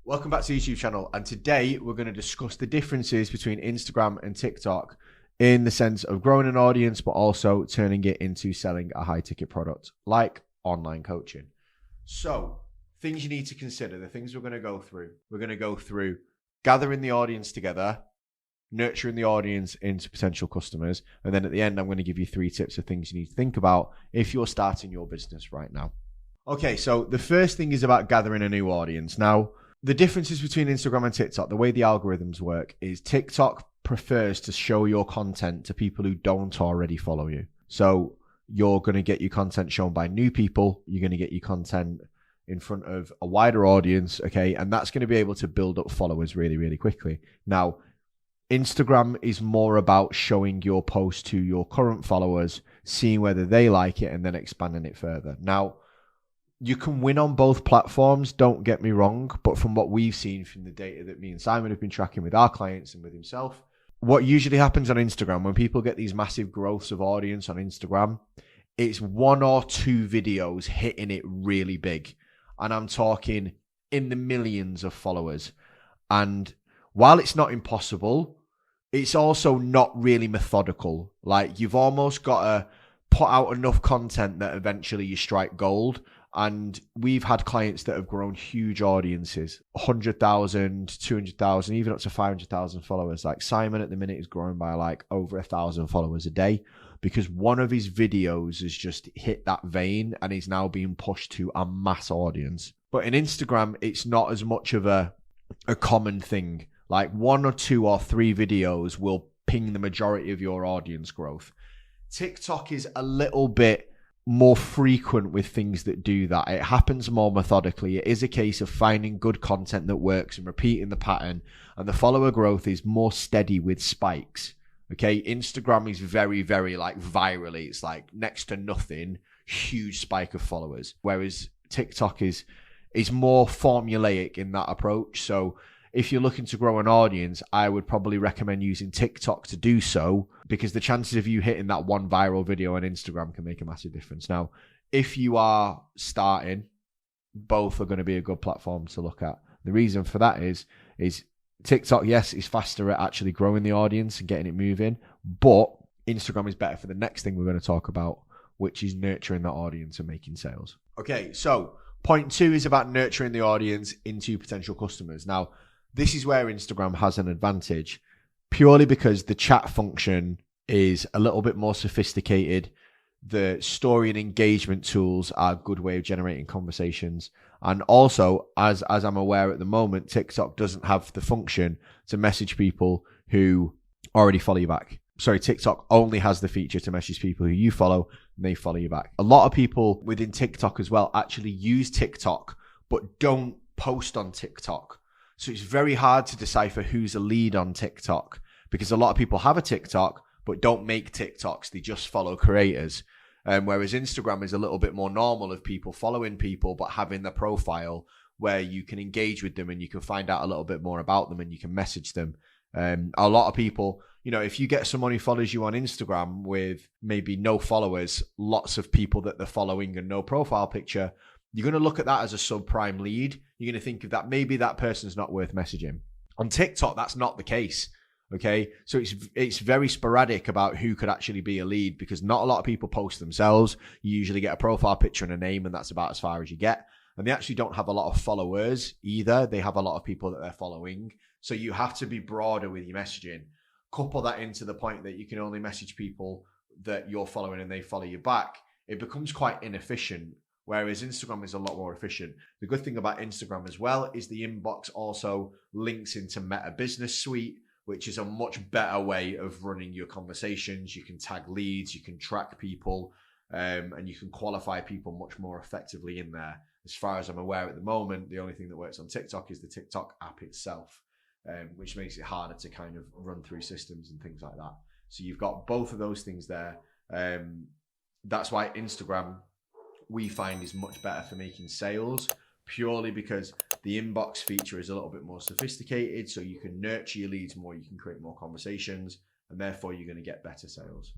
Welcome back to the YouTube channel, and today we're going to discuss the differences between Instagram and TikTok in the sense of growing an audience, but also turning it into selling a high ticket product like online coaching. So things you need to consider, the things we're going to go through gathering the audience together, nurturing the audience into potential customers, and then at the end I'm going to give you 3 tips of things you need to think about if you're starting your business right now. Okay, so the first thing is about gathering a new audience. Now, the differences between Instagram and TikTok, the way the algorithms work is TikTok prefers to show your content to people who don't already follow you. So you're going to get your content shown by new people. You're going to get your content in front of a wider audience, okay? And that's going to be able to build up followers really, really quickly. Now, Instagram is more about showing your post to your current followers, seeing whether they like it, and then expanding it further. Now, you can win on both platforms, don't get me wrong, but from what we've seen from the data that me and Simon have been tracking with our clients and with himself, what usually happens on Instagram when people get these massive growths of audience on Instagram, it's 1 or 2 videos hitting it really big. And I'm talking in the millions of followers. And while it's not impossible, it's also not really methodical. Like, you've almost got to put out enough content that eventually you strike gold. And we've had clients that have grown huge audiences, 100,000, 200,000, even up to 500,000 followers. Like Simon at the minute is growing by like over 1,000 followers a day because one of his videos has just hit that vein and is now being pushed to a mass audience. But in Instagram, it's not as much of a common thing. Like 1 or 2 or 3 videos will ping the majority of your audience growth. TikTok is a little bit more frequent with things that do that. It happens more methodically. It is a case of finding good content that works and repeating the pattern, and the follower growth is more steady with spikes. Okay, Instagram is very, very like virally. It's like next to nothing, huge spike of followers. Whereas TikTok is more formulaic in that approach. So if you're looking to grow an audience, I would probably recommend using TikTok to do so, because the chances of you hitting that one viral video on Instagram can make a massive difference. Now, if you are starting, both are going to be a good platform to look at. The reason for that is TikTok, yes, is faster at actually growing the audience and getting it moving, but Instagram is better for the next thing we're going to talk about, which is nurturing that audience and making sales. Okay, so point 2 is about nurturing the audience into potential customers. Now, this is where Instagram has an advantage, purely because the chat function is a little bit more sophisticated. The story and engagement tools are a good way of generating conversations. And also, as I'm aware at the moment, TikTok doesn't have the function to message people who already follow you back. Sorry, TikTok only has the feature to message people who you follow and they follow you back. A lot of people within TikTok as well actually use TikTok, but don't post on TikTok. So it's very hard to decipher who's a lead on TikTok, because a lot of people have a TikTok but don't make TikToks. They just follow creators. Whereas Instagram is a little bit more normal of people following people but having the profile where you can engage with them and you can find out a little bit more about them and you can message them. A lot of people, you know, if you get someone who follows you on Instagram with maybe no followers, lots of people that they're following and no profile picture, you're going to look at that as a subprime lead. You're going to think of that maybe that person's not worth messaging. On TikTok, that's not the case. Okay, so it's very sporadic about who could actually be a lead, because not a lot of people post themselves. You usually get a profile picture and a name, and that's about as far as you get. And they actually don't have a lot of followers either. They have a lot of people that they're following. So you have to be broader with your messaging. Couple that into the point that you can only message people that you're following and they follow you back. It becomes quite inefficient. Whereas Instagram is a lot more efficient. The good thing about Instagram as well is the inbox also links into Meta Business Suite, which is a much better way of running your conversations. You can tag leads, you can track people, and you can qualify people much more effectively in there. As far as I'm aware at the moment, the only thing that works on TikTok is the TikTok app itself, which makes it harder to kind of run through systems and things like that. So you've got both of those things there. That's why Instagram, we find, is much better for making sales, purely because the inbox feature is a little bit more sophisticated, so you can nurture your leads more, you can create more conversations, and therefore you're going to get better sales.